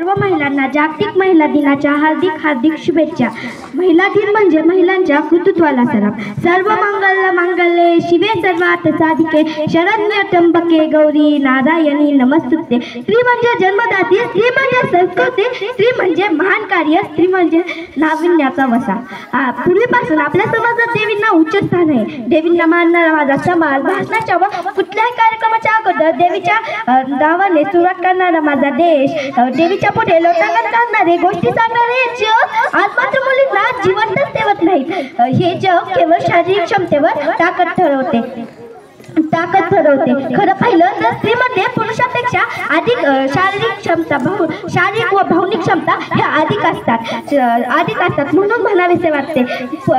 सर्व महिलांना जागतिक महिला दिनाच्या हार्दिक शुभेच्छा। महिला दिन म्हणजे महिलांच्या कर्तृत्वाला सलाम। सर्व मंगल्ये शिवे सर्वार्थ साधिके शरण्य त्र्यंबके गौरी नारायणी नमस्तुते। स्त्री म्हणजे जन्मदाती, स्त्री म्हणजे संस्कृती, स्त्री म्हणजे महान कार्य, स्त्री म्हणजे नाविन्याचा वसा। पूर्वीपासून आपल्या समाजात देवींना उच्च स्थान आहे। देवींना मानणारा माझा समाज भाषणाच्या व कुठल्याही कार्यक्रमाच्या अगोदर देवीच्या नावाने सुरुवात करणारा माझा देश, देवीच्या पुढे लोटांगण काढणारे, गोष्टी सांगणारे जग आज मात्र मुलींना जिवंतच ठेवत नाही। हे जग केवळ शारीरिक क्षमतेवर ताकद ठरवते। खरं पाहिलं तर स्त्रीमध्ये पुरुषापेक्षा अधिक शारीरिक व भावनिक क्षमता ह्या अधिक असतात म्हणून म्हणावेसे वाटते।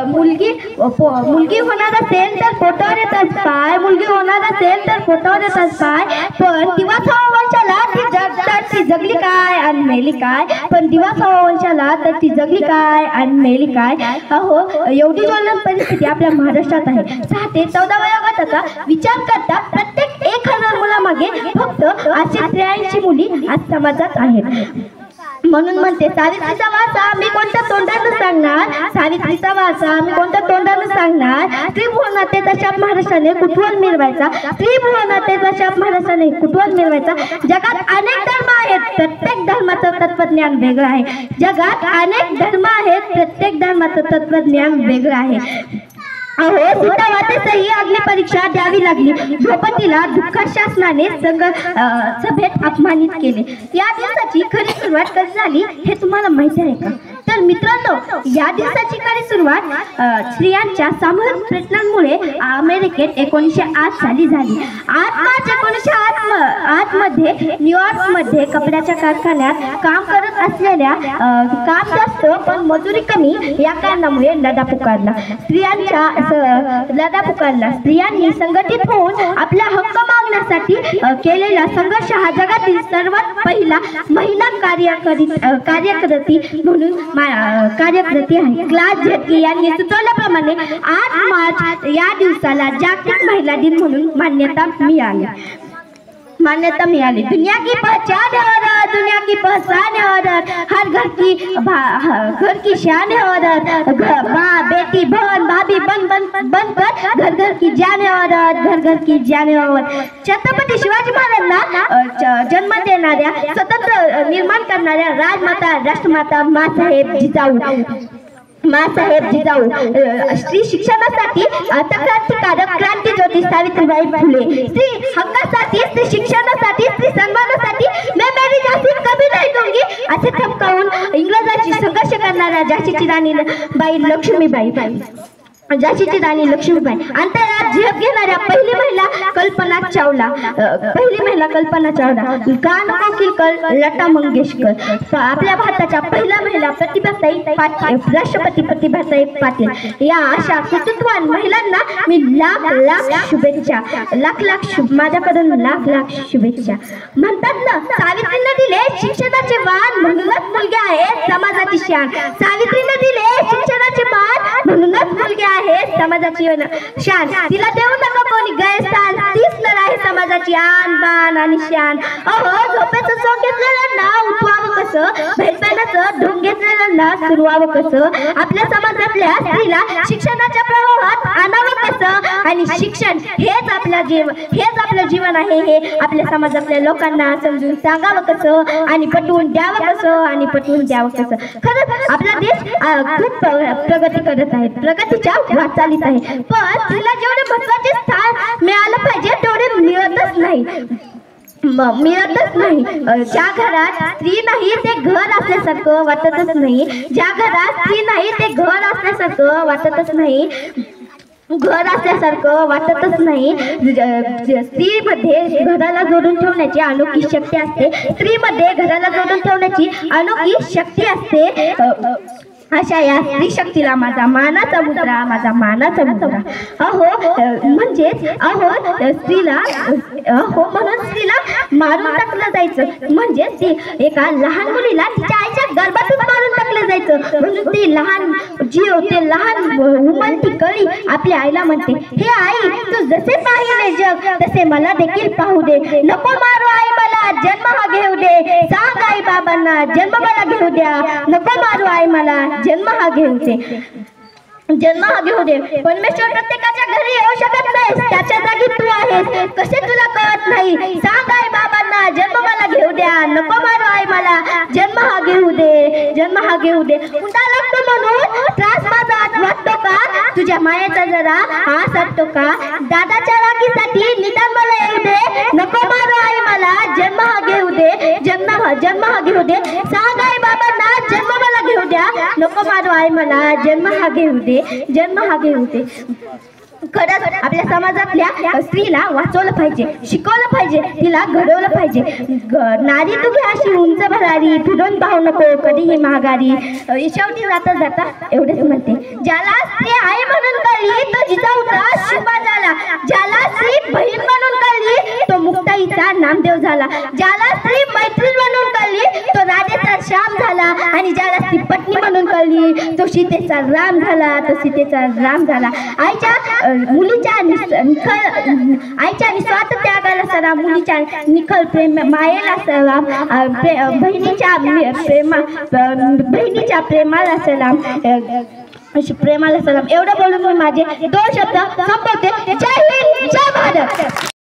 मुलगी होणार असेल तर पोटावर येतात पाय, मुलगी होणार असेल तर पोटावर येतात पाय, पण दिवा 6 वर्षाला ती जगली काय आणि मेली काय, पण दिवा 6 वर्षाला तर ती जगली काय आणि मेली काय। अहो एवढी ज्वलंत परिस्थिती आपल्या महाराष्ट्रात आहे। 6 ते 14 वयोगटाचा विचार करता प्रत्येक 1000 मुलामागे फक्त 83 मुली आज समाजात आहेत। म्हणून म्हणते सावित्रीचा वारसा मी कोणत्या तोंडानं सांगणार, सावित्रीचा वारसा मी कोणत्या तोंडानं सांगणार। स्त्रीभ्रूणहत्येचा शाप महाराष्ट्राने कुठवर मिळवायचा, स्त्रीभ्रूणहत्येचा शाप महाराष्ट्राने कुठवर मिळवायचा। जगात अनेक धर्म आहेत, प्रत्येक धर्माचं तत्वज्ञान वेगळं आहे। जगात अनेक धर्म आहेत, प्रत्येक धर्माचं तत्वज्ञान वेगळं आहे। अहो सीतामातेसही अग्निपरीक्षा द्यावी लागली। द्रौपदीला दुःखात शासनाने सभेत अपमानित केले। या दिवसाची खरी सुरुवात कधी झाली हे तुम्हाला माहिती आहे का? तर मित्रांनो, या दिवसाची खरी सुरुवात स्त्रियांच्या सामूहिक प्रयत्नांमुळे अमेरिकेत 1908 साली झाली। 8 मार्च 1908 मध्ये न्यूयॉर्कमध्ये कपड्याच्या कारखान्यात काम करत असलेल्या काम जास्त पण मजुरी कमी या कारणामुळे लढा पुकारला। स्त्रियांनी संघटित होऊन आपला हक्क मागण्यासाठी केलेला संघर्ष हा जगातील सर्वात पहिला महिला कार्यकर्ती आहे। क्लास झेटकी यांनी सुचवल्याप्रमाणे 8 मार्च या दिवसाला जागतिक महिला दिन म्हणून मान्यता मिळाली। दुनिया की पहचान औरत, दुनिया की पहचान औरत, हर घर की शान औरत, माँ बेटी बहन भाभी बन कर घर की जाने औरत, घर की जाने औरत। छत्रपती शिवाजी महाराजांना जन्म देणाऱ्या, स्वतंत्र निर्माण करणाऱ्या राजमाता राष्ट्रमाता माँसाहेब जिजाऊ स्त्री शिक्षणासाठी क्रांतिकारक क्रांतिज्योती सावित्रीबाई फुले। स्त्री हक्कासाठी, स्त्री शिक्षणासाठी, स्त्री सन्मानासाठी मैं मेरी झांसी कभी नहीं दूंगी असे ठपकावून इंग्रजांशी संघर्ष करणाऱ्या झाशीची राणी लक्ष्मीबाई, अंतराळात झेप घेणाऱ्या पहिली महिला कल्पना चावला, गान कोकिलकर लता मंगेशकर, आपल्या भारताच्या पहिल्या महिला प्रतिभाताई पाटील, राष्ट्रपती प्रतिभाताई पाटील। या अशा कर्तृत्ववान महिलांना मी लाख शुभेच्छा, माझ्याकडून लाख शुभेच्छा। म्हणतात ना, सावित्रीने दिले शिक्षणाचे मान म्हणूनच मुलगी आहे समाजाची शान। सावित्रीने दिले शिक्षणाचे मान म्हणूनच मुलगी आहे समाजाची शान। तिला देऊ नका कोणी गैरस्थान, तीच तर आहे समाजाची आन बान आणि शान। अहो झोपेचं सोंग घेतलेल्यांना उठवावं कसं, भेटण्याचं ढोंग घेतलेल्यांना सुरवावं कसं, आपल्या समाजातल्या स्त्रीला शिक्षणाच्या प्रवाहात आणावं कसं, आणि शिक्षण हेच आपलं जीवन आहे हे आपल्या समाजातल्या लोकांना समजून सांगावं कसं आणि पटवून द्यावं कसं। खरंच आपला देश खूप प्रगती करत आहे, प्रगतीच्या वाटचालीत आहे, पण तिला जेवढे महत्त्वाचे स्थान मिळालं पाहिजे तेवढे मिळतच नाही। ज्या घरात स्त्री नाही ते घर असल्यासारखं वाटतच नाही, ज्या घरात स्त्री नाही ते घर असल्यासारखं वाटतच नाही। स्त्रीमध्ये घराला जोडून ठेवण्याची अनोखी शक्ती असते, स्त्रीमध्ये घराला जोडून ठेवण्याची अनोखी शक्ती असते। अशा या स्त्री शक्तीला माझा मानाचा मुद्रा। म्हणून स्त्रीला मारून टाकलं जायचं म्हणजे ती एका लहान मुलीला तिच्या आईच्या गर्भातून मारून टाकले जायचं. म्हणून ते लहान जीव, ते लहान उमलती कळी आपल्या आईला म्हणते, हे आई, तू जसे पाहिले जग तसे मला देखील पाहू दे. नको मारू आई मला, जन्म हा घेऊ दे. सांग आई बाबांना, जन्म मला घेऊ द्या. नको मारू आई मला, जन्म हा घेऊ दे. जन्म हा घेऊ दे. परमेश्वर प्रत्येकाच्या घरी येऊ शकत नाही, त्याच्या जागी तू आहेस. कसे तुला कळत नाही? सांग आई बाबांना, जन्म मला घेऊ द्या. नको मारू आई मला, जन्म हा घेऊ दे. जन्म हा घेऊ दे. उंडा लागतो म्हणून त्रास माझा वाटतो का? तुझ्या मायेचा जरा आस वाटतो का? दादाच्या राखीसाठी निदान मला येऊ दे. नको मारू आई मला, जन्म हा घेऊ दे. जन्म हा घेऊ दे. सांग आई बाबांना, जन्म मला घेऊ द्या. नको मारू आई मला, जन्म हा घेऊ दे. जन्म हा घेऊ दे. खरंच आपल्या समाजातल्या स्त्रीला वाचवलं पाहिजे, शिकवलं पाहिजे, तिला घडवलं पाहिजे. नारी तू घ्या अशी उंच भरारी, फिरून पाहू नको कधीही महागारी. शेवटी जाता जाता एवढेच म्हणते, ज्याला स्त्री आई म्हणून कळली तो जिजाऊचा शिवा झाला. ज्याला स्त्री बहीण म्हणून कळली तो मुक्ताईचा नामदेव झाला. ज्याला स्त्री मैत्रीण म्हणून कळली तो राधेचा श्याम झाला. आणि ज्याला स्त्री पत्नी म्हणून कळली तो सीतेचा राम झाला. तो सीतेचा राम झाला. मुलीच्या आईच्या निस्वार्थ त्यागाला सलाम, मुलीच्या निखळ प्रेम मायेला सलाम, बहिणीच्या प्रेमाला सलाम, प्रेमाला सलाम. एवढं बोलून मी माझे 2 शब्द संपवते. जय हिंद, जय भारत.